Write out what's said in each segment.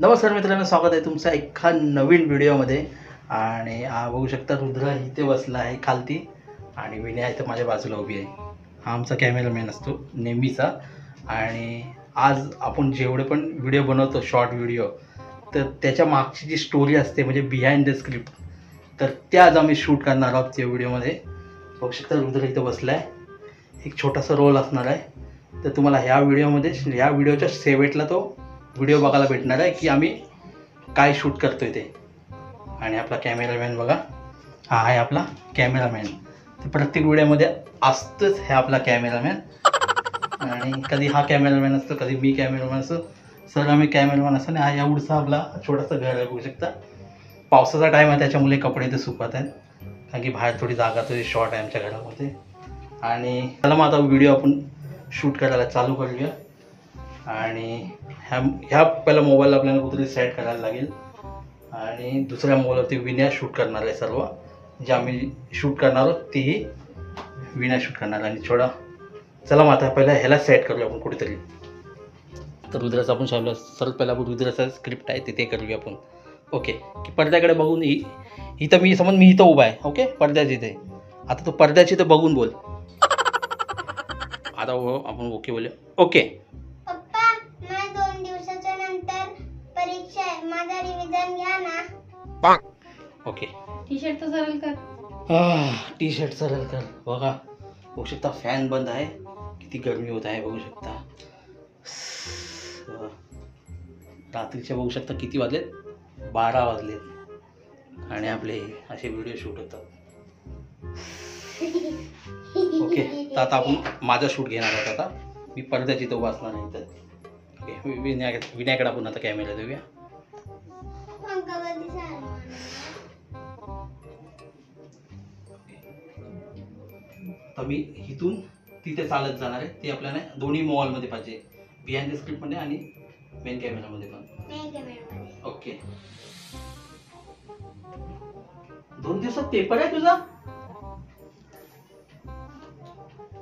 नमस्कार मित्रांनो, स्वागत आहे तुमचं एका नवीन व्हिडिओमध्ये. आणि बघू शकता रुद्र इथे बसला आहे खालती आणि विनय इथे माझ्या बाजूला उभी आहे. हा आमचा कॅमेरामॅन असतो नेहमीचा. आणि आज आपण जेवढे पण व्हिडिओ बनवतो शॉर्ट व्हिडिओ, तर त्याच्या मागची जी स्टोरी असते म्हणजे बिहाइंड द स्क्रिप्ट, तर त्या आज आम्ही शूट करणार आहोत त्या व्हिडिओमध्ये. बघू शकता रुद्र इथे बसला आहे. एक छोटासा रोल असणार आहे. तर तुम्हाला ह्या व्हिडिओच्या शेवटला तो व्हिडिओ बघायला भेटणार आहे की आम्ही काय शूट करतोय ते. आणि आपला कॅमेरामॅन बघा, हा आहे आपला कॅमेरामॅन. ते प्रत्येक व्हिडिओमध्ये असतंच हे आपला कॅमेरामॅन. आणि कधी हा कॅमेरामॅन असतो, कधी मी कॅमेरामॅन असतो, सर आम्ही कॅमेरामॅन असतो. आणि हा एवढसा आपला छोटासा घर आहे. बघू शकता पावसाचा टाईम आहे त्याच्यामुळे कपडे ते सुकत आहेत, कारण की बाहेर थोडी जागा थोडी शॉर्ट आहे आमच्या घरामध्ये. आणि चला मग आता व्हिडिओ आपण शूट करायला चालू करूया. आणि ह्या पहिला मोबाईल आपल्याला कुठेतरी सेट करायला लागेल. आणि दुसऱ्या मोबाईलवरती विनय शूट करणार आहे. सर्व जे आम्ही शूट करणार आहोत तेही विनय शूट करणार. आणि चला मग आता पहिला ह्याला सेट करूया आपण कुठेतरी. तर रुद्राचं आपण सर्व पहिला रुद्राचा स्क्रिप्ट आहे ते करूया आपण. ओके, की पडद्याकडे बघून इथं मी इथं उभा आहे. ओके, पडद्याच्या इथे. आता तो पडद्याची इथं बघून बोल. आता आपण ओके बोलूया. ओके. पप्पा, मला 2 दिवसाच्या नंतर परीक्षा आहे. माझा रिव्हिजन घ्या ना. ओके. टी शर्ट तर सरळ कर. टी शर्ट सरळ कर. बघा बघू शकता फॅन बंद आहे, किती गरमी होत आहे बघू शकता. रात्रीचे बघू शकता किती वाजलेत, 12 वाजलेत. आणि आपले असे व्हिडिओ शूट होतात. ओके, तर आता आपण माझा शूट घेणार आहोत. आता मी पडद्याची तो वाचणार नाही. तर ओके, विनयाकडे आपण आता कॅमेरा देऊया. पंखावरती चालू. तर मी इथून तिथे चालत जाणार आहे. ते आपल्याला दोन्ही मोबाईलमध्ये पाहिजे, बिहाइंड द स्क्रिप्टमध्ये आणि मेन कॅमेरामध्ये पण. नाही कॅमेरामध्ये. ओके. 2 दिवसात पेपर आहे तुझा?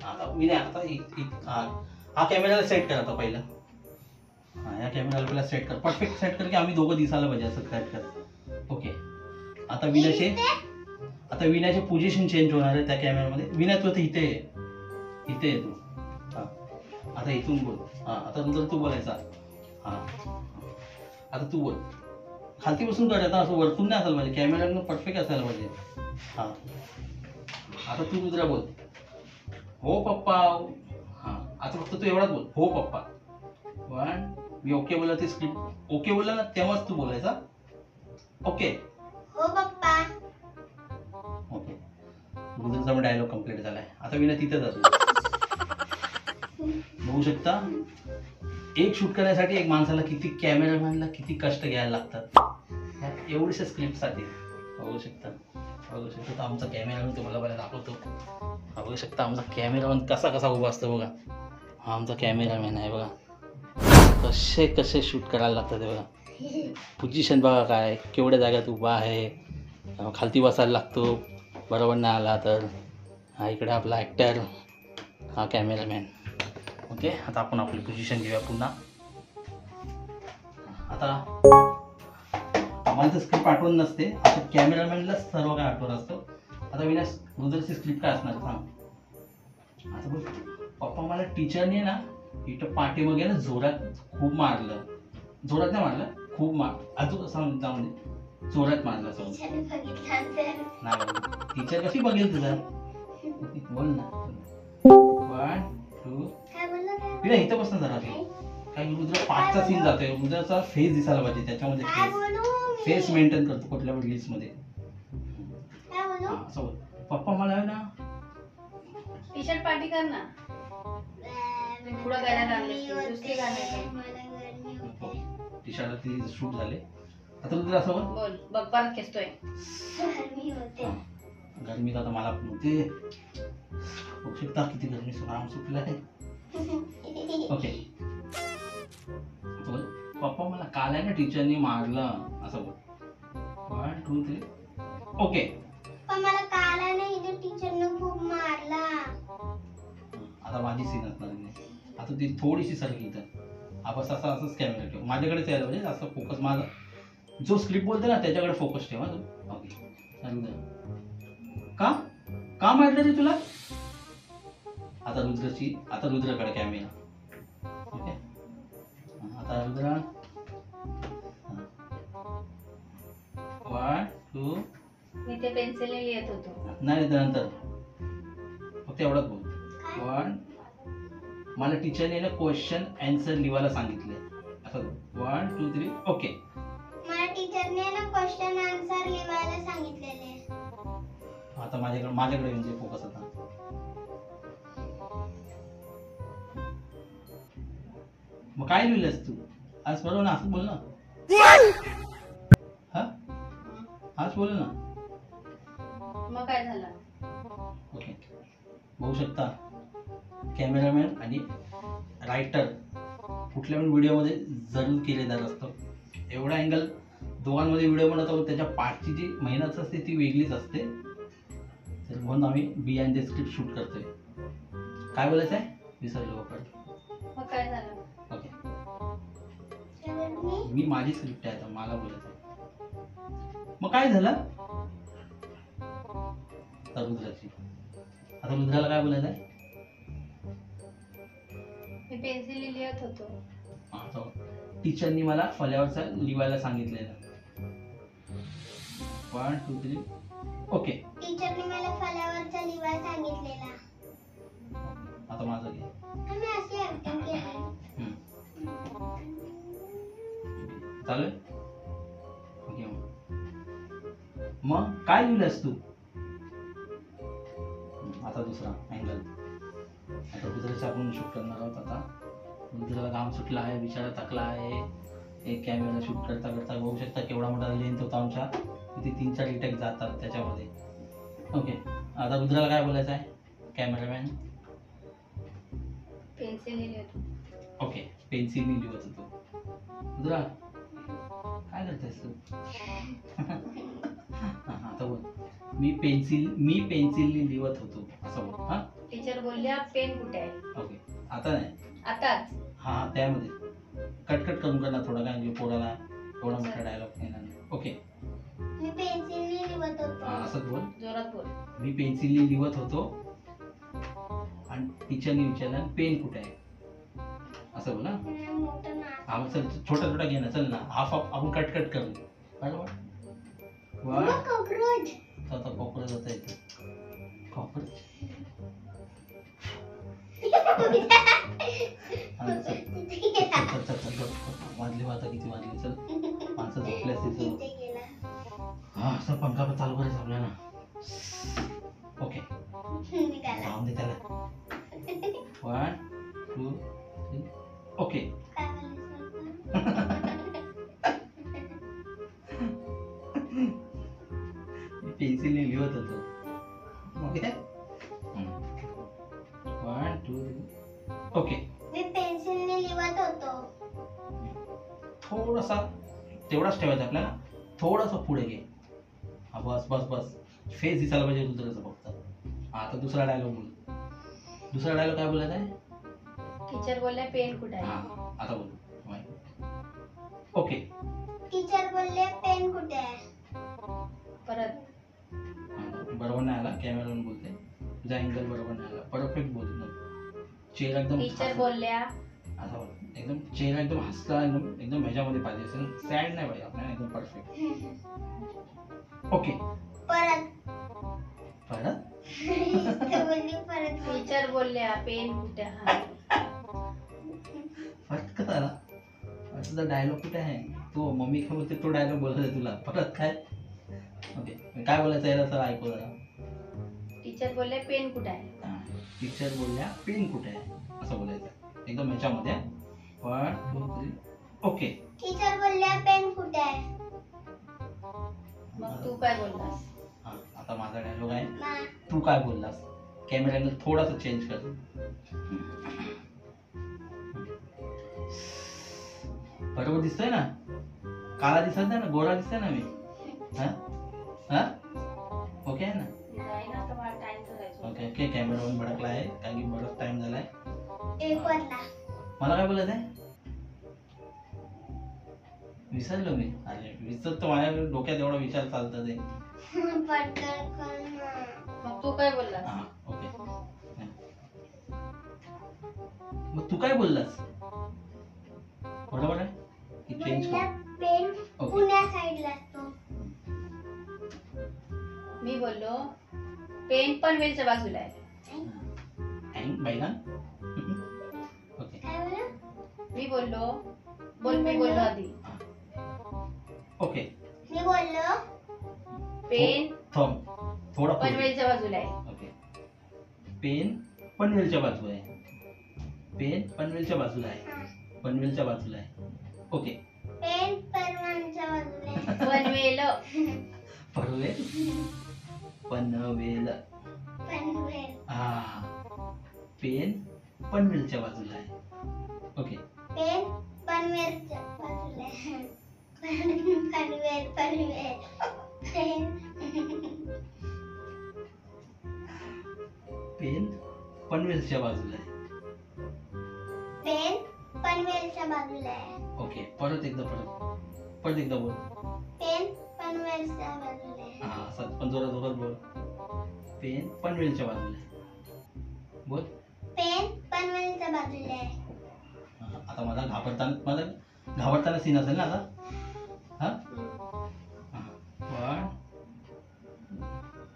आता विनय हा कॅमेराला सेट कर आता पहिला. ह्या कॅमेराला पहिला सेट कर, परफेक्ट सेट कर की आम्ही दोघं दिसायला पाहिजे असं सेट कर. ओके. आता विनयचे पोझिशन चेंज होणार आहे त्या कॅमेरामध्ये. विनय तू इथे आहे तू. हां, आता इथून बोल. हां, आता नंतर तू बोलायचा. हां, आता तू बोल. खालती बसून कर. आता असं वरतून नाही असायला पाहिजे, कॅमेरा परफेक्ट असायला पाहिजे. हां, आता तू दुसरा बोल. हो पप्पा. हां, आता फक्त तू एवढाच बोल, हो पप्पा. पण मी ओके बोलला ते स्क्रिप्ट ओके बोलला ना तेव्हाच तू बोलायचा. ओके. हो पप्पा. ओके, रुद्रचा डायलॉग कम्प्लीट झालाय. आता विनय तिथे जातो. बघू शकता एक शूट करण्यासाठी एक माणसाला कॅमेरामॅनला किती कष्ट घ्यायला लागतात एवढ्याशा स्क्रिप्टसाठी. बघू शकता तर आमचा कॅमेरामॅन तुम्हाला पहिला दाखवतो. बघू शकता आमचा कॅमेरामॅन कसा उभा असतो बघा. हा आमचा कॅमेरामॅन आहे बघा. कसे शूट करायला लागतात बघा. पोझिशन बघा काय, केवढ्या जाग्यात उभा आहे. खालती बसायला लागतो, बरोबर नाही आला तर. हा इकडे आपला ॲक्टर, हा कॅमेरामॅन. ओके, आता आपण आपली पोझिशन घेऊया पुन्हा. आता आम्हाला तर स्क्रिप्ट आठवण नसते, आता कॅमेरामॅनला सर्व काय आठवण असतं. आता विनाश रुद्रची स्क्रिप्ट काय असणार सांग. आता बघ पप्पा, मला टीचरने ना इथं पाठीमागे ना जोरात खूप मारलं. जोरात नाही मारलं, खूप अजून सांग जाऊन जोरात मारलं असं. नाही, टीचर कशी बघेल तुझा, बोल ना. 1 2 काय बोलला काय? विनय इथं बसणं जरा. काही रुद्र 5चा सीन जातोय, रुद्राचा फेस दिसायला पाहिजे त्याच्यामध्ये. काय बोलू? फेस मेंटेन करतो कुठल्या रील्स मध्ये. काय बोलू? असं बोल, पप्पा मला आहे ना टी शर्ट पार्टी कर ना. मी पुढं गाण्यात आणले, दुसरी गाण्यात. मला गरमी होते. टी शर्टवरती शूट झाले. आता रुद्र असं बोल. बोल, बघ बार खेचतोय. गरमी होते. गरमी तर आता मला पण होते. बघू शकता किती गरमी आराम सुटला आहे. ओके, बोल पप्पा, मला काल आहे ना टीचरने मारलं असं बोल. 1 2 3 ओके. पण मला काल नाही, इथे टीचरने खूप मारला. आता माझी सीन असणार. आता ती थोडीशी सरकी इथं. हा बस असा असंच कॅमेरा ठेव, माझ्याकडेच यायला पाहिजे असं फोकस. माझा जो स्क्रिप्ट बोलते ना त्याच्याकडे फोकस ठेव. तू ओके चालू दे. का का मारलं रे तुला? आता रुद्राकडे कॅमेरा. ओके आता रुद्रा 1 2. मी ते पेन्सिलने लिहित होतो. नाही नंतर फक्त एवढंच बोल. 1. मला टीचरने ना क्वेश्चन आन्सर लिहायला सांगितले. असं 1 2 3 ओके. मला टीचरने ना क्वेश्चन आन्सर लिहायला सांगितलेले. आता माझ्याकडे म्हणजे फोकस होता. मग काय लिहिलंस तू आज? बरोबर ना, असं बोल ना. हा आज बोल ना. मग काय झालं? ओके बघू शकता कॅमेरामॅन आणि रायटर कुठल्या पण व्हिडिओमध्ये जरूर केले जात असतं. एवढा अँगल दोघांमध्ये व्हिडिओ बनवतो, त्याच्या पाठची जी मेहनत असते ती वेगळीच असते. तर म्हणून आम्ही बिहाइंड द स्क्रिप्ट शूट करतोय. काय बोलायचं आहे विसरलो आपण. मग काय झालं? ओके तर मी माझी स्क्रिप्ट आहे आता, मला बोलायचं आहे. मग काय झालं? आता रुद्राची. आता रुद्राला काय बोलायचं आहे? मी पेन्सिलने लिहित होतो. आता टीचरनी मला फळ्यावरचा लिहायला सांगितलेलं. 1 2 3 ओके. टीचरने मला फळ्यावरचा लिहायला सांगितलेला. आता माझं घे. आम्ही अशी ऍक्टिंग केली. चालू आहे? ओके मग काय लिहिलंस तू? आता दुसरा अँगल. आता रुद्राचा आपण शूट करणार आहोत. आता रुद्राला घाम सुटला आहे, बिचारा थकला आहे. एक कॅमेरा शूट करता करता बघू शकता केवढा मोठा लेंथ होता आमच्या. किती 3-4 रिटेक जातात त्याच्यामध्ये. ओके आता रुद्राला काय बोलायचं आहे कॅमेरामॅन? पेन्सिलने लिहित होतो. ओके पेन्सिलने लिहत होतो. रुद्रा काय करतेस तू? आता बोल. मी पेन्सिलने लिहत होतो असं बोल. हा टीचर बोलल्या पेन कुठे आहे? ओके आता नाही, आताच. हा त्यामध्ये कट करून करणार थोडं, काय म्हणजे पोराला एवढा मोठा डायलॉग येणार नाही. ओके मी पेन्सिलने लिहत होतो. हा असंच बोल. जोरात बोल. मी पेन्सिलने लिहत होतो आणि टीचरने विचारलं पेन कुठे आहे असं बोल. नाही, मोठं ना. हा मग चल छोटा घे ना, चल ना. हाफ आपण कट करू बरोबर. वा कॉकरोच. आता कॉकरोच होता येतो. कॉकरोच वाजले आता किती वाजले? चल माणसं झोपले असतील. तिथे गेला. हा असं पंखा पण चालू करायचं आपल्याला. ओके निघाला. जाऊन दे त्याला. 1 2 3 ओके. काय बोलायचं? पेन्सिलने लिहत होतो. Okay 1 2 okay. मी पेन्सिलने लिहत होतो. थोडासा तेवढाच ठेवायचा आपल्याला. थोडंसं पुढे घे. हा बस बस बस. फेस दिसायला पाहिजे रुद्राचं फक्त. हा आता दुसरा डायलॉग बोल. दुसरा डायलॉग काय बोलायचा आहे? टीचर बोलल्या पेन कुठे हा आहे? आता बोल. ओके टीचर बोलले पेन कुठे आहे? परत. बरोबर नाही आला. कॅमेरामॅन बोलते तुझा अँगल बरोबर नाही आला. परफेक्ट बोल. चेहरा एकदम टीचर बोलल्या. असा बोल. एकदम चेहरा एकदम हसला, एकदम ह्याच्यामध्ये पाहिजे असेल. सॅड नाही पाहिजे आपल्याला, एकदम परफेक्ट. ओके परत. परत बोलली परत. टीचर बोलल्या पेन कुठे आहे? परत कसा आला? तुझा डायलॉग कुठे आहे? तो मम्मी काय बोलते तो डायलॉग बोलत आहे तुला. परत काय? ओके काय बोलायचं याला सर ऐकू जरा. टीचर बोलल्या पेन कुठे आहे? टीचर बोलल्या पेन कुठे आहे असं बोलायचं एकदम ह्याच्यामध्ये. 1 2 3 ओके. टीचर बोलल्या पेन कुठे आहे? मग तू काय बोललास? हा आता माझा डायलॉग आहे. मा. तू काय बोललास? कॅमेरा अँगल थोडासा चेंज कर. बरोबर दिसतोय ना? काळा दिसत नाही ना? गोरा दिसतोय ना मी? हा हा ओके आहे ना? नाही ना, तर मला टाइम करायचा. ओके ओके कॅमेरावर भडकला आहे कारण की बराच टाइम झालाय. 1 वाजला. मला काय बोलायचं आहे? विसरलो मी. अरे विसरतो, माझ्या डोक्यात एवढा विचार चालतात ते. पटकन कर ना. मग तू काय बोलला? हा ओके. मग तू काय बोललास? बरोबर आहे की चेंज म्हणलं कर? Pen okay. पुण्या साईडला असतो. मी बोललो पेन पनवेलच्या बाजूला आहे. हँग बाईला. ओके. काय बोलला? मी बोललो मी बोललो आधी ओके. मी बोललो पेन थंब थोडा पुढे. पनवेलच्या बाजूला आहे. ओके. पेन पनवेलच्या बाजूला आहे. पेन पनवेलच्या बाजूला आहे. हा. पनवेलच्या बाजूला आहे. ओके. पेन परवानच्या बाजूला आहे. पनवेल पनवेल पनवेल. पनवेल. हा. पेन पनवेलच्या बाजूला आहे. ओके. पेन पनवेलच्या बाजूला आहे. पनवेल पनवेल पेन पेन पनवेलच्या बाजूला आहे. पेन पनवेलच्या बाजूला आहे. ओके. परत एकदा बोल. पेन पनवेलच्या बाजूला आहे. हा असं पण जोरात बोल. पेन पनवेलच्या बाजूला आहे. बोल. पेन पनवेलच्या बाजूला आहे. हा, आता मला घाबरताना सीन असेल ना आता. हा पण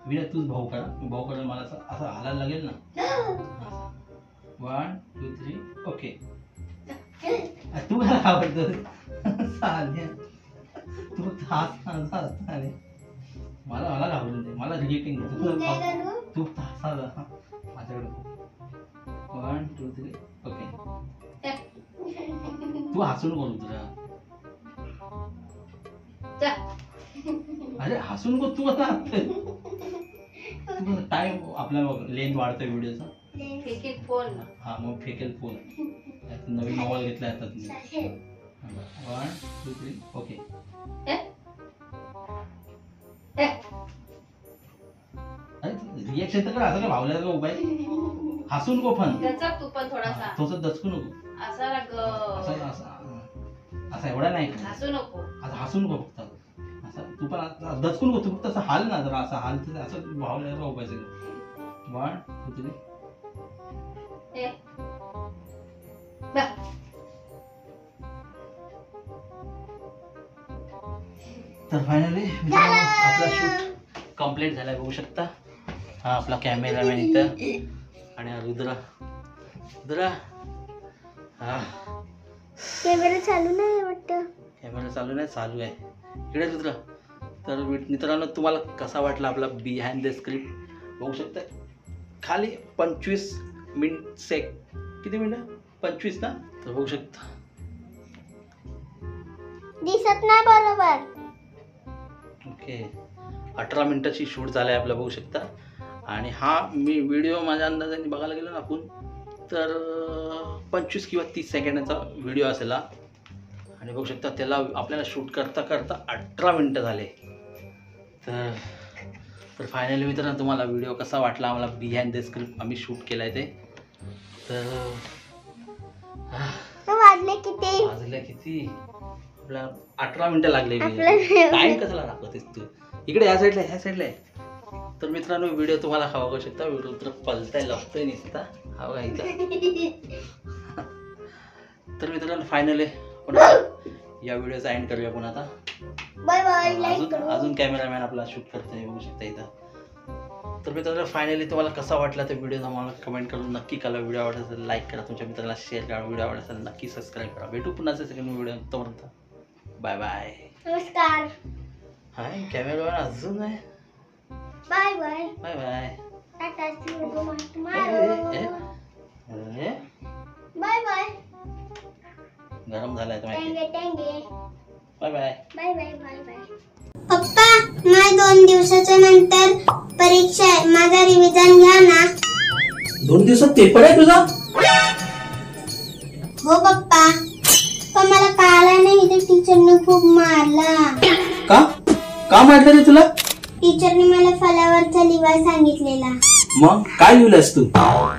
विनय तूच भाऊ करा मला असं हालायला लागेल ना. 1 2 3 ओके. तू काय घाबरतो? तू हसताना मला घाबरून दे. मला रिजेक्टिंग मी काय करू? तू हसा माझ्याकडे. 1 2 3 ओके. तू हसून नको तुला. अरे हसून नको तू. आता तू टाइम आपला लेंथ वाढतोय व्हिडिओचा. फेकेल फोन हा मग फेकेल फोन. नवीन मोबाईल घेतला आता तुम्ही. चालेल. 1 2 3 ओके. रिएक्शन तर कर. असं काय भावल्याचा उपाय. हसून नको पण. त्याचा तू पण थोडासा थोडंसं दचकू नको. असा राग असा एवढा नाही. हसू नको. आता हसू नको फक्त. असं तू पण दचकू नको. तू फक्त असं हाल ना जरा. असं हाल असं भावल्याचा उपाय सगळं. 1 2 3 तर फायनली आपला शूट कंप्लीट झालाय. बघू शकता हा आपला कॅमेरामॅन इथं आणि हा रुद्रा. हा कॅमेरा चालू नाही वाटतं. कॅमेरा चालू आहे. इकडे रुद्रा. तर मित्रांनो तुम्हाला कसा वाटला आपला बिहाइंड द स्क्रिप्ट. बघू शकता खाली 25 मिनिट किती मिनिटं 25 ना. तर बघू शकता दिसत नाही बरोबर. ओके 18 मिनिटाची शूट झालाय आपला. बघू शकता. आणि हा मी व्हिडिओ माझ्या अंदाजाने बघायला गेलो ना आपण तर 25 किंवा 30 सेकंडाचा व्हिडिओ असेल हा. आणि बघू शकता त्याला आपल्याला शूट करता 18 मिनिटं झाले. तर फायनली मित्रांनो तुम्हाला व्हिडिओ कसा वाटला आम्हाला बिहाइंड द स्क्रिप्ट आम्ही शूट केलाय ते. तर वाजले किती आपला 18 मिनिटं लागले. टाइम कशाला दाखवतेस तू. इकडे ह्या साईडला आहे. तर मित्रांनो व्हिडिओ तुम्हाला हवा करू शकता. व्हिडिओ तर पलताय लपतोय निसता हवा इथं. तर मित्रांनो फायनली आपण या व्हिडिओचा एंड करूया आपण आता. Bye bye. अजून कॅमेरामॅन आपला शूट करतोय बघू शकता इथं. तर मित्रांनो फायनली तुम्हाला कसा वाटला तर व्हिडिओ मला कमेंट करून नक्की करा. व्हिडिओ आवडला असेल लाईक करा. तुमच्या मित्राला शेअर करा. व्हिडिओ आवडला असेल नक्की सबस्क्राईब करा. भेटू पुन्हा सेकंड व्हिडिओ. तोपर्यंत बाय बाय. नमस्कार. हाय कॅमेरामॅन अजून आहे. Bye bye. Bye bye. Tata see you bye bye. गरम झालाय तर माहिती. टेंगे bye bye. Bye bye bye bye. पप्पा माझ्या 2 दिवसाच्या नंतर परीक्षा आहे. माझा रिव्हिजन घ्या ना. 2 दिवसात पेपर आहे तुझा? हो पप्पा. पण मला कळालं नाही तर टीचरने खूप मारला. का मारलं रे तुला? टीचरने मला फळ्यावरचा लिहायला सांगितलेला. मग काय लिहिलंस तू?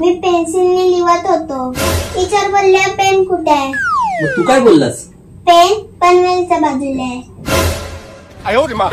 मी पेन्सिलने लिहत होतो. टीचर बोलल्या पेन कुठे आहे? मग तू काय बोललास? पेन पनवेलच्या बाजूला आहे.哎呦我的妈！